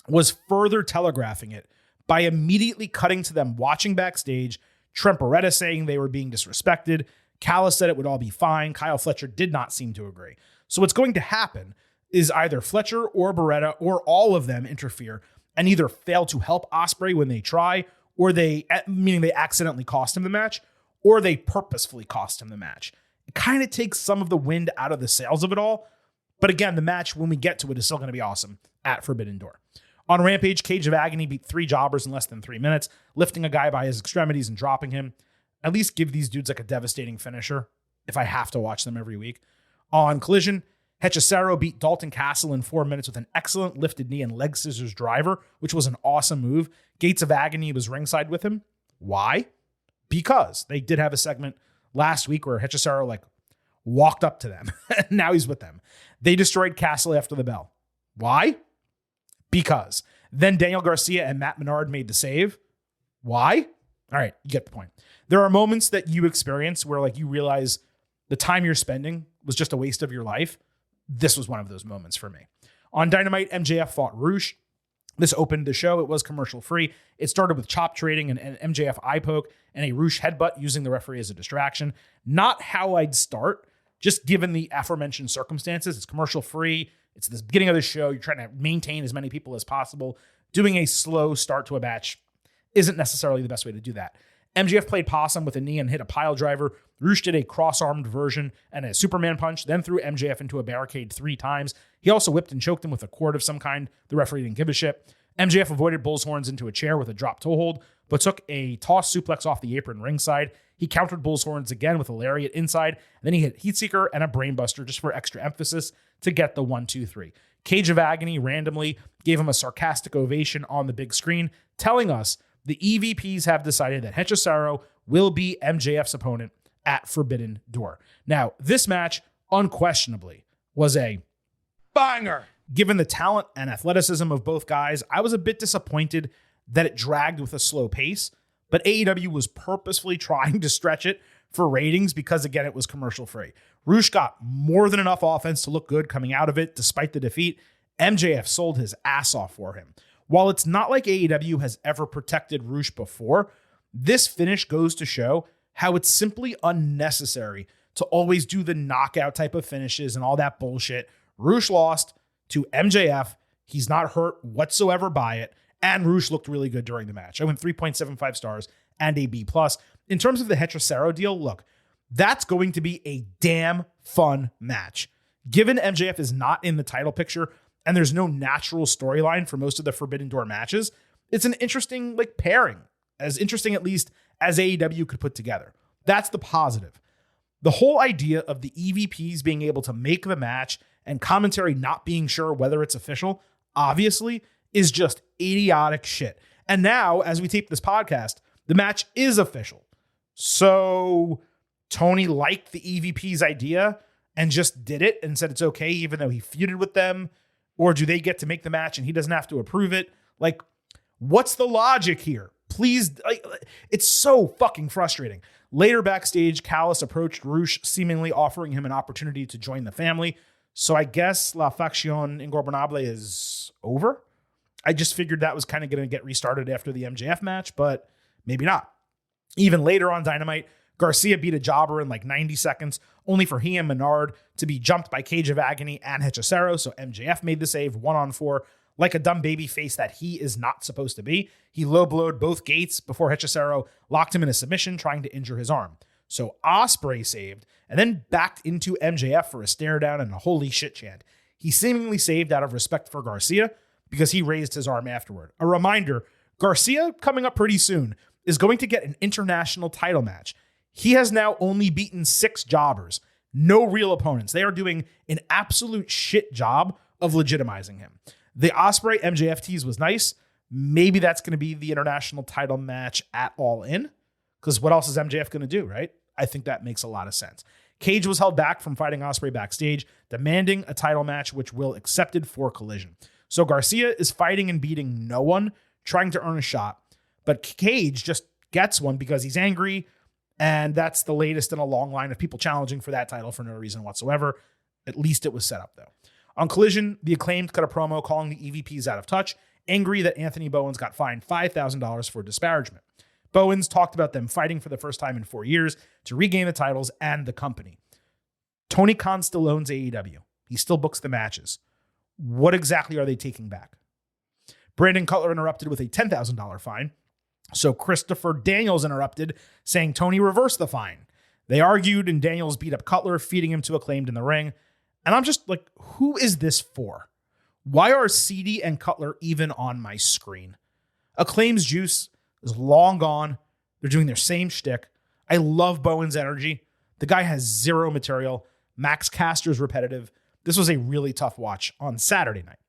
was further telegraphing it by immediately cutting to them watching backstage, Trent Beretta saying they were being disrespected. Callis said it would all be fine. Kyle Fletcher did not seem to agree. So what's going to happen is either Fletcher or Beretta or all of them interfere and either fail to help Ospreay when they try, or meaning they accidentally cost him the match, or they purposefully cost him the match. It kind of takes some of the wind out of the sails of it all. But again, the match, when we get to it, is still going to be awesome at Forbidden Door. On Rampage, Cage of Agony beat 3 jobbers in less than 3 minutes, lifting a guy by his extremities and dropping him. At least give these dudes like a devastating finisher if I have to watch them every week. On Collision, Hechicero beat Dalton Castle in 4 minutes with an excellent lifted knee and leg scissors driver, which was an awesome move. Gates of Agony was ringside with him. Why? Because they did have a segment last week where Hechicero walked up to them. Now he's with them. They destroyed Castle after the bell. Why? Because. Then Daniel Garcia and Matt Menard made the save. Why? All right, you get the point. There are moments that you experience where you realize the time you're spending was just a waste of your life. This was one of those moments for me. On Dynamite, MJF fought Roosh. This opened the show. It was commercial free. It started with chop trading and an MJF eye poke and a Roosh headbutt using the referee as a distraction. Not how I'd start, just given the aforementioned circumstances. It's commercial free. It's the beginning of the show. You're trying to maintain as many people as possible. Doing a slow start to a match isn't necessarily the best way to do that. MJF played possum with a knee and hit a pile driver. Roosh did a cross-armed version and a Superman punch, then threw MJF into a barricade 3 times. He also whipped and choked him with a cord of some kind. The referee didn't give a shit. MJF avoided bull's horns into a chair with a drop toe hold, but took a toss suplex off the apron ringside. He countered bull's horns again with a lariat inside, and then he hit Heatseeker and a brainbuster just for extra emphasis to get the 1-2-3. Cage of Agony randomly gave him a sarcastic ovation on the big screen, telling us the EVPs have decided that Hechicero will be MJF's opponent at Forbidden Door. Now, this match unquestionably was a banger. Given the talent and athleticism of both guys, I was a bit disappointed that it dragged with a slow pace, but AEW was purposefully trying to stretch it for ratings because, again, it was commercial free. Roosh got more than enough offense to look good coming out of it despite the defeat. MJF sold his ass off for him. While it's not like AEW has ever protected Roosh before, this finish goes to show how it's simply unnecessary to always do the knockout type of finishes and all that bullshit. Roosh lost to MJF. He's not hurt whatsoever by it. And Roosh looked really good during the match. I went 3.75 stars and a B+. In terms of the Hechicero deal, look, that's going to be a damn fun match. Given MJF is not in the title picture and there's no natural storyline for most of the Forbidden Door matches, it's an interesting pairing, as interesting at least as AEW could put together. That's the positive. The whole idea of the EVPs being able to make the match and commentary not being sure whether it's official, obviously, is just idiotic shit. And now, as we tape this podcast, the match is official. So Tony liked the EVP's idea and just did it and said it's okay, even though he feuded with them? Or do they get to make the match and he doesn't have to approve it? What's the logic here? Please, it's so fucking frustrating. Later backstage, Callis approached Roosh, seemingly offering him an opportunity to join the family. So I guess La Facción Ingobernable is over. I just figured that was kind of going to get restarted after the MJF match, but maybe not. Even later on Dynamite, Garcia beat a jobber in 90 seconds, only for he and Menard to be jumped by Cage of Agony and Hechicero, so MJF made the save 1-on-4. Like a dumb baby face that he is not supposed to be, he low-blowed both gates before Hechicero locked him in a submission, trying to injure his arm. So Ospreay saved, and then backed into MJF for a stare down and a holy shit chant. He seemingly saved out of respect for Garcia because he raised his arm afterward. A reminder, Garcia, coming up pretty soon, is going to get an international title match. He has now only beaten 6 jobbers, no real opponents. They are doing an absolute shit job of legitimizing him. The Ospreay MJF tease was nice. Maybe that's going to be the international title match at All In, because what else is MJF going to do, right? I think that makes a lot of sense. Cage was held back from fighting Ospreay backstage, demanding a title match, which Will accepted for Collision. So Garcia is fighting and beating no one, trying to earn a shot. But Cage just gets one because he's angry, and that's the latest in a long line of people challenging for that title for no reason whatsoever. At least it was set up, though. On Collision, the Acclaimed cut a promo calling the EVPs out of touch, angry that Anthony Bowens got fined $5,000 for disparagement. Bowens talked about them fighting for the first time in 4 years to regain the titles and the company. Tony Khan still owns AEW. He still books the matches. What exactly are they taking back? Brandon Cutler interrupted with a $10,000 fine. So Christopher Daniels interrupted, saying Tony reversed the fine. They argued, and Daniels beat up Cutler, feeding him to Acclaimed in the ring. And I'm just who is this for? Why are CD and Cutler even on my screen? Acclaim's juice is long gone. They're doing their same shtick. I love Bowen's energy. The guy has zero material. Max Caster's repetitive. This was a really tough watch on Saturday night.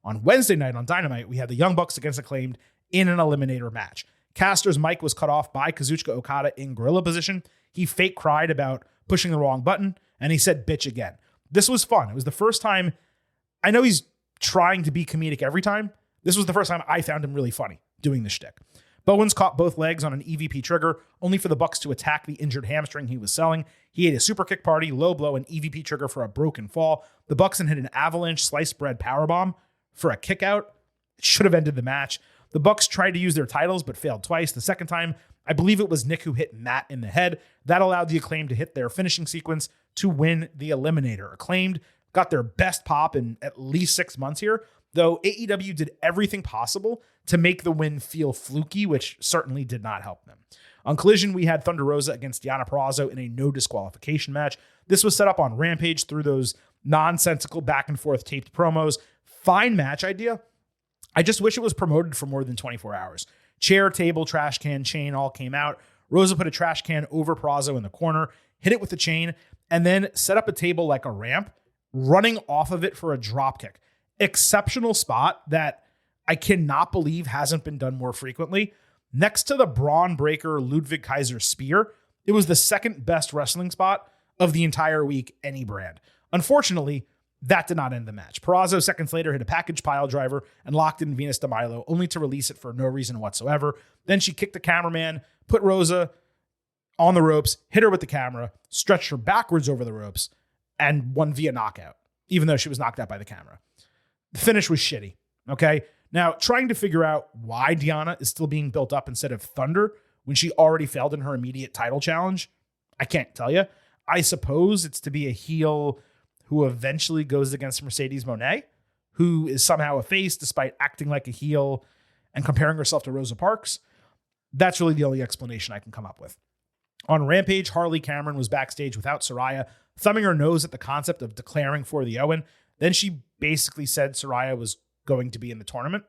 On Wednesday night on Dynamite, we had the Young Bucks against Acclaimed in an eliminator match. Caster's mic was cut off by Kazuchika Okada in gorilla position. He fake cried about pushing the wrong button, and he said bitch again. This was fun. It was the first time. I know he's trying to be comedic every time. This was the first time I found him really funny doing the shtick. Bowens caught both legs on an EVP trigger, only for the Bucks to attack the injured hamstring he was selling. He ate a super kick party, low blow, and EVP trigger for a broken fall. The Bucks then hit an avalanche sliced bread powerbomb for a kick out. It should have ended the match. The Bucks tried to use their titles, but failed twice. The second time, I believe it was Nick who hit Matt in the head. That allowed the Acclaimed to hit their finishing sequence to win the Eliminator. Acclaimed got their best pop in at least 6 months here, though AEW did everything possible to make the win feel fluky, which certainly did not help them. On Collision, we had Thunder Rosa against Deonna Purrazzo in a no disqualification match. This was set up on Rampage through those nonsensical back and forth taped promos. Fine match idea. I just wish it was promoted for more than 24 hours. Chair, table, trash can, chain all came out. Rosa put a trash can over Purrazzo in the corner, hit it with the chain, and then set up a table like a ramp, running off of it for a drop kick. Exceptional spot that I cannot believe hasn't been done more frequently. Next to the Braun Breaker Ludwig Kaiser spear, it was the second best wrestling spot of the entire week, any brand. Unfortunately, That did not end the match. Purrazzo seconds later hit a package pile driver and locked in Venus de Milo, only to release it for no reason whatsoever. Then she kicked the cameraman, put Rosa on the ropes, hit her with the camera, stretched her backwards over the ropes, and won via knockout, even though she was knocked out by the camera. The finish was shitty, okay? Now, trying to figure out why Deonna is still being built up instead of Thunder when she already failed in her immediate title challenge, I can't tell you. I suppose it's to be a heel who eventually goes against Mercedes Moné, who is somehow a face despite acting like a heel and comparing herself to Rosa Parks. That's really the only explanation I can come up with. On Rampage, Harley Cameron was backstage without Saraya, thumbing her nose at the concept of declaring for the Owen. Then she basically said Saraya was going to be in the tournament.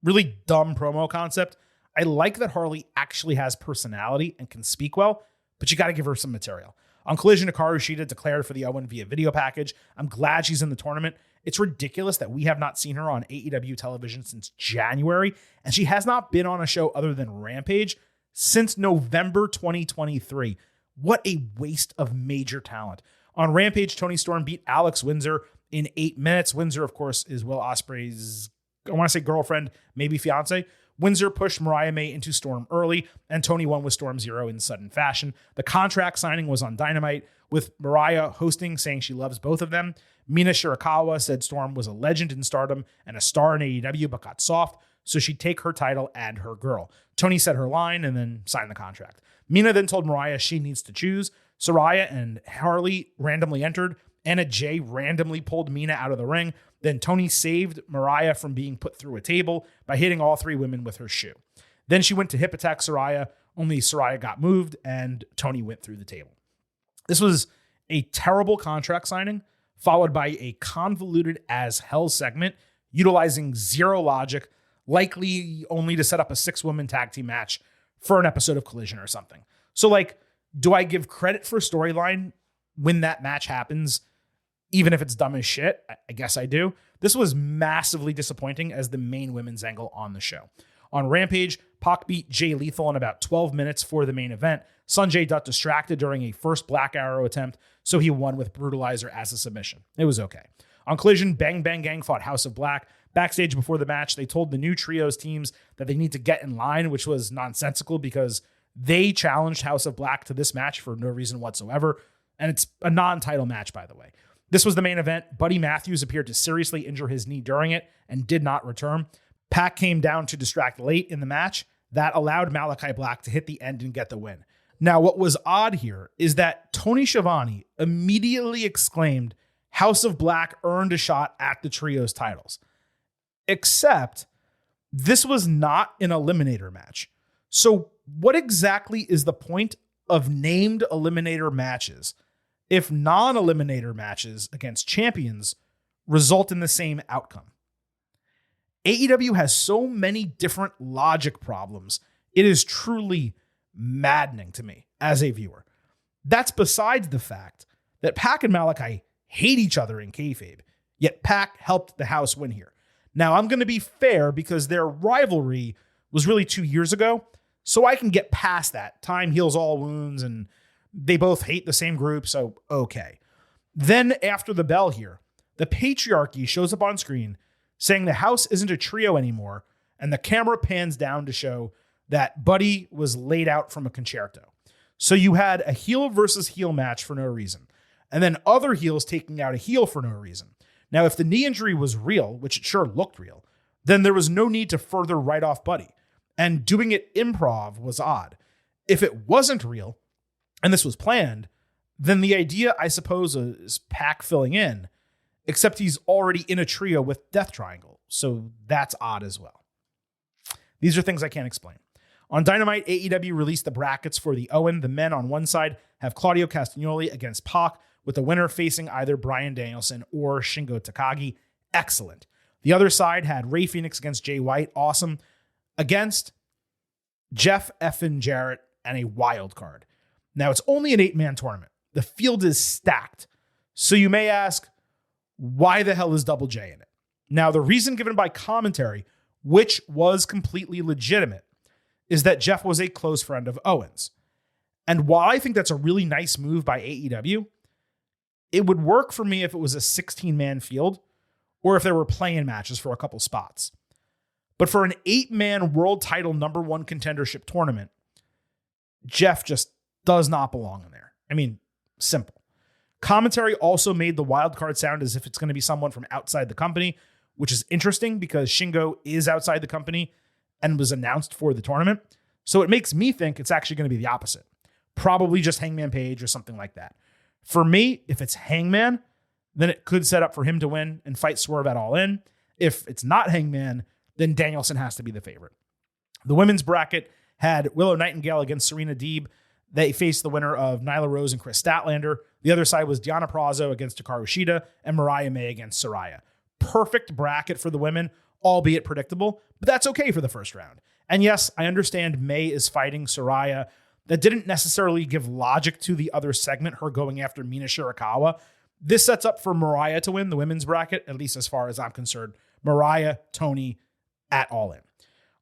Really dumb promo concept. I like that Harley actually has personality and can speak well, but you got to give her some material. On Collision, Hikaru Shida declared for the Owen via video package. I'm glad she's in the tournament. It's ridiculous that we have not seen her on AEW television since January, and she has not been on a show other than Rampage since November 2023. What a waste of major talent. On Rampage, Toni Storm beat Alex Windsor in 8 minutes. Windsor, of course, is Will Ospreay's, I want to say girlfriend, maybe fiance. Windsor pushed Mariah May into Storm early, and Toni won with Storm Zero in sudden fashion. The contract signing was on Dynamite, with Mariah hosting, saying she loves both of them. Mina Shirakawa said Storm was a legend in Stardom and a star in AEW, but got soft, so she'd take her title and her girl. Toni said her line and then signed the contract. Mina then told Mariah she needs to choose. Saraya and Harley randomly entered. Anna Jay randomly pulled Mina out of the ring. Then Toni saved Mariah from being put through a table by hitting all 3 women with her shoe. Then she went to hip attack Saraya, only Saraya got moved and Toni went through the table. This was a terrible contract signing, followed by a convoluted as hell segment utilizing zero logic, likely only to set up a 6-woman tag team match for an episode of Collision or something. So, do I give credit for storyline when that match happens, even if it's dumb as shit? I guess I do. This was massively disappointing as the main women's angle on the show. On Rampage, Pac beat Jay Lethal in about 12 minutes for the main event. Sanjay Dutt distracted during a first Black Arrow attempt, so he won with Brutalizer as a submission. It was okay. On Collision, Bang Bang Gang fought House of Black. Backstage before the match, they told the new trios teams that they need to get in line, which was nonsensical because they challenged House of Black to this match for no reason whatsoever. And it's a non-title match, by the way. This was the main event. Buddy Matthews appeared to seriously injure his knee during it and did not return. Pac came down to distract late in the match. That allowed Malachi Black to hit the end and get the win. Now, what was odd here is that Tony Schiavone immediately exclaimed, House of Black earned a shot at the trios titles. Except this was not an eliminator match. So what exactly is the point of named eliminator matches if non-eliminator matches against champions result in the same outcome? AEW has so many different logic problems. It is truly maddening to me as a viewer. That's besides the fact that Pac and Malachi hate each other in kayfabe, yet Pac helped the house win here. Now, I'm going to be fair because their rivalry was really 2 years ago, so I can get past that. Time heals all wounds, and they both hate the same group, so okay. Then, after the bell here, the patriarchy shows up on screen saying the house isn't a trio anymore, and the camera pans down to show that Buddy was laid out from a concerto. So you had a heel versus heel match for no reason, and then other heels taking out a heel for no reason. Now, if the knee injury was real, which it sure looked real, then there was no need to further write off Buddy. And doing it improv was odd. If it wasn't real, and this was planned, then the idea, I suppose, is Pac filling in, except he's already in a trio with Death Triangle. So that's odd as well. These are things I can't explain. On Dynamite, AEW released the brackets for the Owen. The men on one side have Claudio Castagnoli against Pac, with the winner facing either Bryan Danielson or Shingo Takagi. Excellent. The other side had Rey Fenix against Jay White. Awesome. Against Jeff effin Jarrett and a wild card. Now, it's only an 8-man tournament. The field is stacked. So you may ask, why the hell is Double J in it? Now, the reason given by commentary, which was completely legitimate, is that Jeff was a close friend of Owens. And while I think that's a really nice move by AEW, It would work for me if it was a 16-man field or if there were play-in matches for a couple spots. But for an 8-man world title number 1 contendership tournament, Jeff just does not belong in there. I mean, simple. Commentary also made the wild card sound as if it's going to be someone from outside the company, which is interesting because Shingo is outside the company and was announced for the tournament. So it makes me think it's actually going to be the opposite. Probably just Hangman Page or something like that. For me, if it's Hangman, then it could set up for him to win and fight Swerve at All In. If it's not Hangman, then Danielson has to be the favorite. The women's bracket had Willow Nightingale against Serena Deeb. They faced the winner of Nyla Rose and Chris Statlander. The other side was Deonna Purrazzo against Hikaru Shida and Mariah May against Saraya. Perfect bracket for the women, albeit predictable, but that's okay for the first round. And yes, I understand May is fighting Saraya. That didn't necessarily give logic to the other segment, her going after Mina Shirakawa. This sets up for Mariah to win the women's bracket, at least as far as I'm concerned. Mariah, Tony, at All In.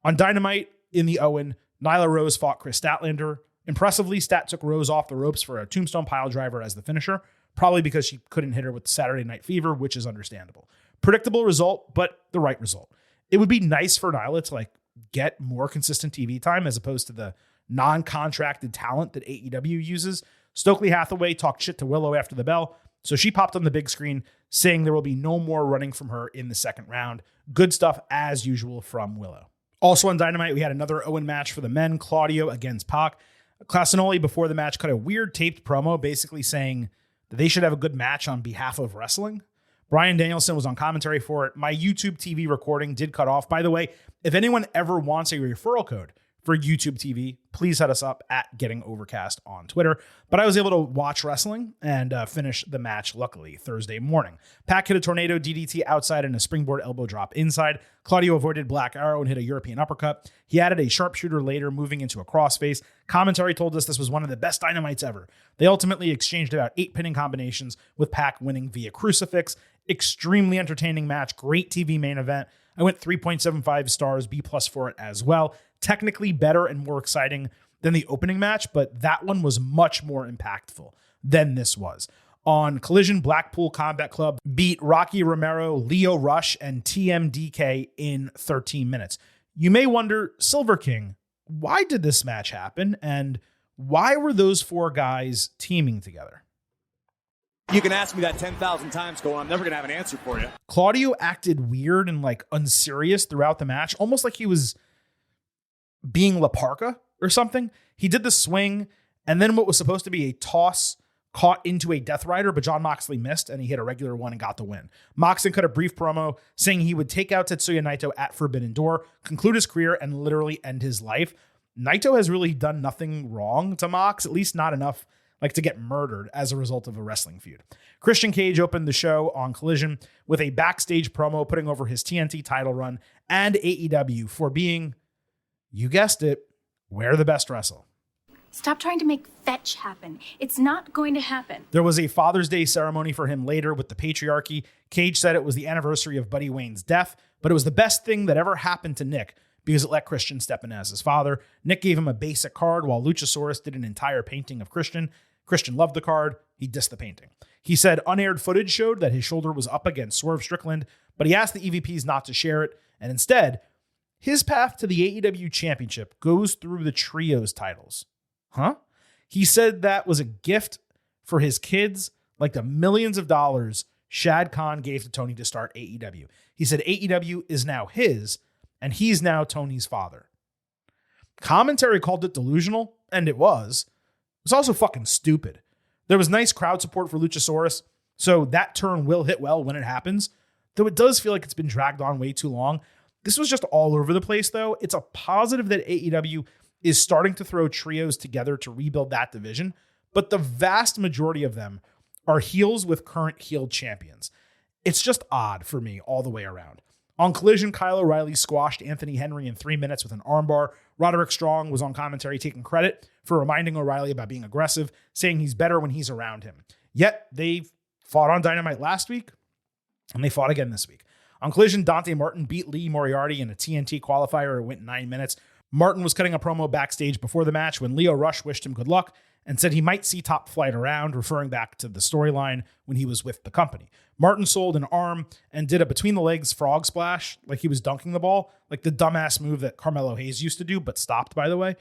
On Dynamite, in the Owen, Nyla Rose fought Chris Statlander. Impressively, Stat took Rose off the ropes for a tombstone piledriver as the finisher, probably because she couldn't hit her with Saturday Night Fever, which is understandable. Predictable result, but the right result. It would be nice for Nyla to get more consistent TV time as opposed to the non-contracted talent that AEW uses. Stokely Hathaway talked shit to Willow after the bell, so she popped on the big screen saying there will be no more running from her in the second round. Good stuff as usual from Willow. Also on Dynamite, we had another Owen match for the men, Claudio against Pac. Clasinoli before the match cut a weird taped promo basically saying that they should have a good match on behalf of wrestling. Bryan Danielson was on commentary for it. My YouTube TV recording did cut off. By the way, if anyone ever wants a referral code for YouTube TV, please hit us up at Getting Overcast on Twitter. But I was able to watch wrestling and finish the match, luckily, Thursday morning. Pac hit a tornado DDT outside and a springboard elbow drop inside. Claudio avoided Black Arrow and hit a European uppercut. He added a sharpshooter later, moving into a crossface. Commentary told us this was one of the best Dynamites ever. They ultimately exchanged about 8 pinning combinations, with Pac winning via crucifix. Extremely entertaining match. Great TV main event. I went 3.75 stars, B+ for it as well. Technically better and more exciting than the opening match, but that one was much more impactful than this was. On Collision, Blackpool Combat Club beat Rocky Romero, Leo Rush, and TMDK in 13 minutes. You may wonder, Silver King, why did this match happen? And why were those 4 guys teaming together? You can ask me that 10,000 times, Cole. I'm never going to have an answer for you. Claudio acted weird and unserious throughout the match, almost like he was being La Parka or something. He did the swing, and then what was supposed to be a toss caught into a Death Rider, but Jon Moxley missed, and he hit a regular one and got the win. Moxley cut a brief promo saying he would take out Tetsuya Naito at Forbidden Door, conclude his career, and literally end his life. Naito has really done nothing wrong to Mox, at least not enough to get murdered as a result of a wrestling feud. Christian Cage opened the show on Collision with a backstage promo putting over his TNT title run and AEW for being, you guessed it, where the best wrestle. Stop trying to make fetch happen. It's not going to happen. There was a Father's Day ceremony for him later with the patriarchy. Cage said it was the anniversary of Buddy Wayne's death, but it was the best thing that ever happened to Nick because it let Christian step in as his father. Nick gave him a basic card while Luchasaurus did an entire painting of Christian. Christian loved the card. He dissed the painting. He said unaired footage showed that his shoulder was up against Swerve Strickland, but he asked the EVPs not to share it, and instead, his path to the AEW championship goes through the trios titles. Huh? He said that was a gift for his kids, like the millions of dollars Shad Khan gave to Tony to start AEW. He said AEW is now his, and he's now Tony's father. Commentary called it delusional, and it was. It was also fucking stupid. There was nice crowd support for Luchasaurus, so that turn will hit well when it happens, though it does feel like it's been dragged on way too long. This was just all over the place, though. It's a positive that AEW is starting to throw trios together to rebuild that division, but the vast majority of them are heels with current heel champions. It's just odd for me all the way around. On Collision, Kyle O'Reilly squashed Anthony Henry in 3 minutes with an armbar. Roderick Strong was on commentary taking credit for reminding O'Reilly about being aggressive, saying he's better when he's around him. Yet, they fought on Dynamite last week, and they fought again this week. On Collision, Dante Martin beat Lee Moriarty in a TNT qualifier. It went 9 minutes. Martin was cutting a promo backstage before the match when Lio Rush wished him good luck and said he might see Top Flight around, referring back to the storyline when he was with the company. Martin sold an arm and did a between-the-legs frog splash like he was dunking the ball, like the dumbass move that Carmelo Hayes used to do, but stopped, by the way.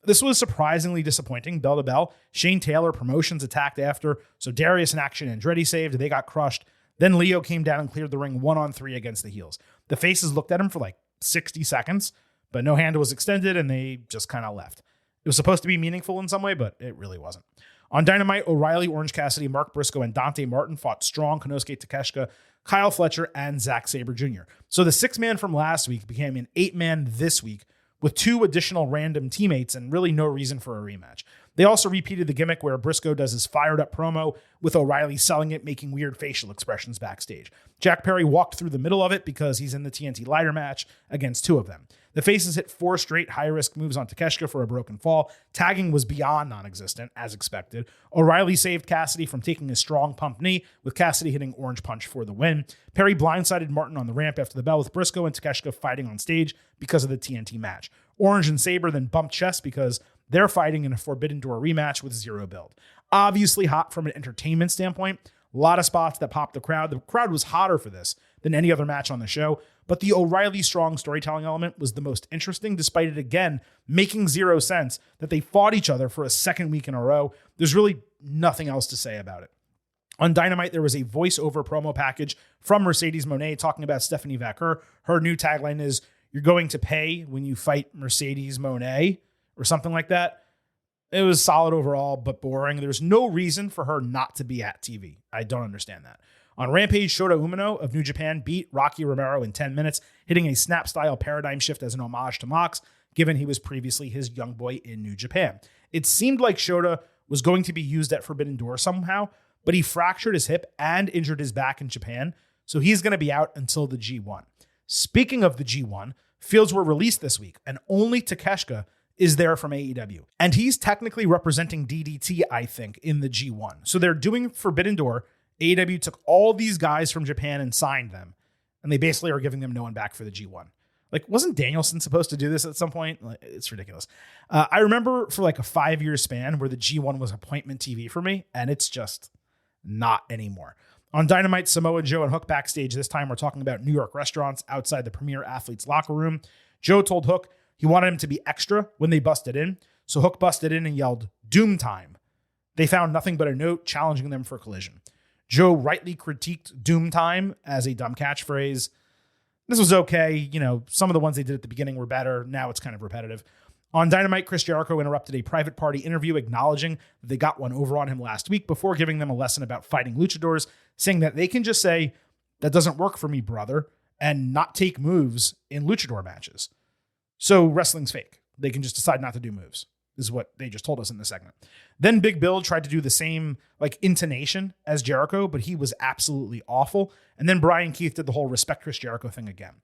This was surprisingly disappointing, bell to bell. Shane Taylor Promotions attacked after, so Darius and Action Andretti saved. They got crushed. Then Leo came down and cleared the ring 1-on-3 against the heels. The faces looked at him for like 60 seconds, but no hand was extended, and they just kind of left. It was supposed to be meaningful in some way, but it really wasn't. On Dynamite, O'Reilly, Orange Cassidy, Mark Briscoe, and Dante Martin fought Strong, Konosuke Takeshita, Kyle Fletcher, and Zack Sabre Jr. So the 6-man from last week became an 8-man this week with 2 additional random teammates and really no reason for a rematch. They also repeated the gimmick where Briscoe does his fired-up promo with O'Reilly selling it, making weird facial expressions backstage. Jack Perry walked through the middle of it because he's in the TNT ladder match against 2 of them. The faces hit 4 straight high-risk moves on Takeshita for a broken fall. Tagging was beyond non-existent, as expected. O'Reilly saved Cassidy from taking a strong pump knee, with Cassidy hitting Orange Punch for the win. Perry blindsided Martin on the ramp after the bell, with Briscoe and Takeshita fighting on stage because of the TNT match. Orange and Sabre then bumped chests because they're fighting in a Forbidden Door rematch with 0 build. Obviously hot from an entertainment standpoint. A lot of spots that popped the crowd. The crowd was hotter for this than any other match on the show, but the O'Reilly Strong storytelling element was the most interesting, despite it, again, making 0 sense that they fought each other for a second week in a row. There's really nothing else to say about it. On Dynamite, there was a voiceover promo package from Mercedes Moné talking about Stephanie Vaquer. Her new tagline is, "You're going to pay when you fight Mercedes Moné," or something like that. It was solid overall, but boring. There's no reason for her not to be at TV. I don't understand that. On Rampage, Shota Umino of New Japan beat Rocky Romero in 10 minutes, hitting a snap-style paradigm shift as an homage to Mox, given he was previously his young boy in New Japan. It seemed like Shota was going to be used at Forbidden Door somehow, but he fractured his hip and injured his back in Japan, so he's going to be out until the G1. Speaking of the G1, fields were released this week, and only Takeshita is there from AEW. And he's technically representing DDT, I think, in the G1. So they're doing Forbidden Door. AEW took all these guys from Japan and signed them, and they basically are giving them no one back for the G1. Like, wasn't Danielson supposed to do this at some point? Like, it's ridiculous. I remember for like a 5-year span where the G1 was appointment TV for me, and it's just not anymore. On Dynamite, Samoa Joe and Hook backstage this time were talking about New York restaurants outside the Premier Athletes locker room. Joe told Hook he wanted him to be extra when they busted in, so Hook busted in and yelled, "Doom time." They found nothing but a note challenging them for collision. Joe rightly critiqued Doom time as a dumb catchphrase. This was okay. You know, some of the ones they did at the beginning were better. Now it's kind of repetitive. On Dynamite, Chris Jericho interrupted a private party interview acknowledging that they got one over on him last week before giving them a lesson about fighting luchadors, saying that they can just say, "That doesn't work for me, brother," and not take moves in luchador matches. So wrestling's fake. They can just decide not to do moves, is what they just told us in the segment. Then Big Bill tried to do the same like intonation as Jericho, but he was absolutely awful. And then Brian Keith did the whole respect Chris Jericho thing again.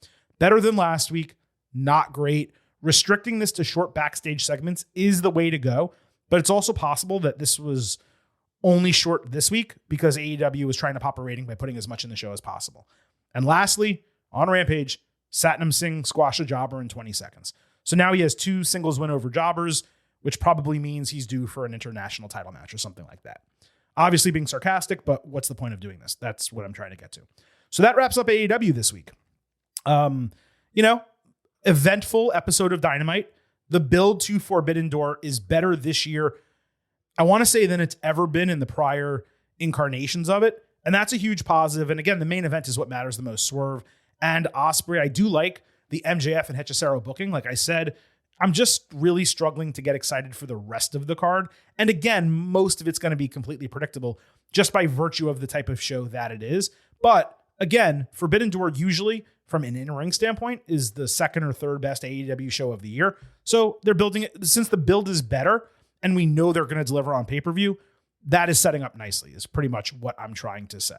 Better than last week, not great. Restricting this to short backstage segments is the way to go, but it's also possible that this was only short this week because AEW was trying to pop a rating by putting as much in the show as possible. And lastly, on Rampage, Satnam Singh squashed a jobber in 20 seconds. So now he has 2 singles win over jobbers, which probably means he's due for an international title match or something like that. Obviously being sarcastic, but what's the point of doing this? That's what I'm trying to get to. So that wraps up AEW this week. Eventful episode of Dynamite. The build to Forbidden Door is better this year, I want to say, than it's ever been in the prior incarnations of it. And that's a huge positive. And again, the main event is what matters the most. Swerve and Ospreay. I do like the MJF and Hechicero booking. Like I said, I'm just really struggling to get excited for the rest of the card. And again, most of it's going to be completely predictable just by virtue of the type of show that it is. But again, Forbidden Door usually, from an in-ring standpoint, is the second or third best AEW show of the year. So they're building it. Since the build is better and we know they're going to deliver on pay-per-view, that is setting up nicely, is pretty much what I'm trying to say.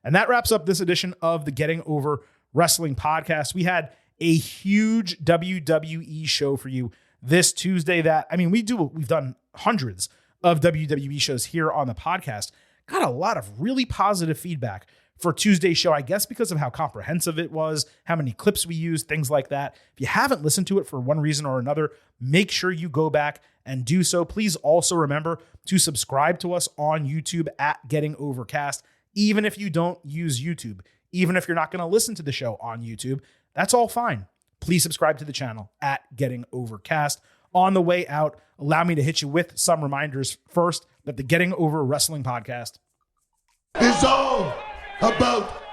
And that wraps up this edition of the Getting Over Wrestling podcast. We had a huge WWE show for you this Tuesday we've done hundreds of WWE shows here on the podcast. Got a lot of really positive feedback for Tuesday's show, I guess because of how comprehensive it was, how many clips we used, things like that. If you haven't listened to it for one reason or another, make sure you go back and do so. Please also remember to subscribe to us on YouTube at Getting Overcast, even if you don't use YouTube, even if you're not going to listen to the show on YouTube, that's all fine. Please subscribe to the channel at Getting Overcast. On the way out, allow me to hit you with some reminders. First, that the Getting Over Wrestling podcast is all about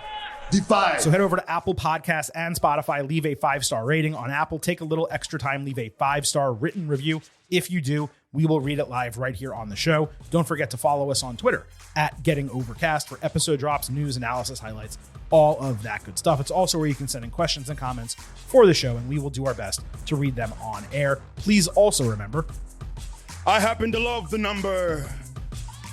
Defy. So head over to Apple Podcasts and Spotify, leave a 5-star rating on Apple. Take a little extra time, leave a 5-star written review. If you do, we will read it live right here on the show. Don't forget to follow us on Twitter at Getting Overcast for episode drops, news, analysis, highlights, all of that good stuff. It's also where you can send in questions and comments for the show, and we will do our best to read them on air. Please also remember, I happen to love the number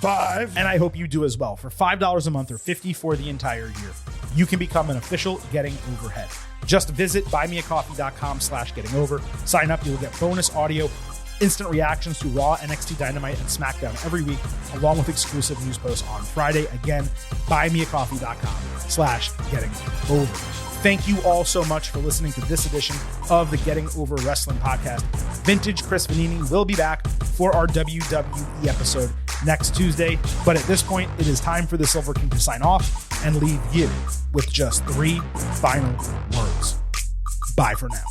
5. and I hope you do as well. For $5 a month or $50 for the entire year, you can become an official Getting Overhead. Just visit buymeacoffee.com/gettingover. Sign up. You'll get bonus audio, instant reactions to Raw, NXT Dynamite, and SmackDown every week, along with exclusive news posts on Friday. Again, buymeacoffee.com/gettingover. Thank you all so much for listening to this edition of the Getting Over Wrestling podcast. Vintage Chris Vanini will be back for our WWE episode next Tuesday. But at this point, it is time for the Silver King to sign off and leave you with just 3 final words. Bye for now.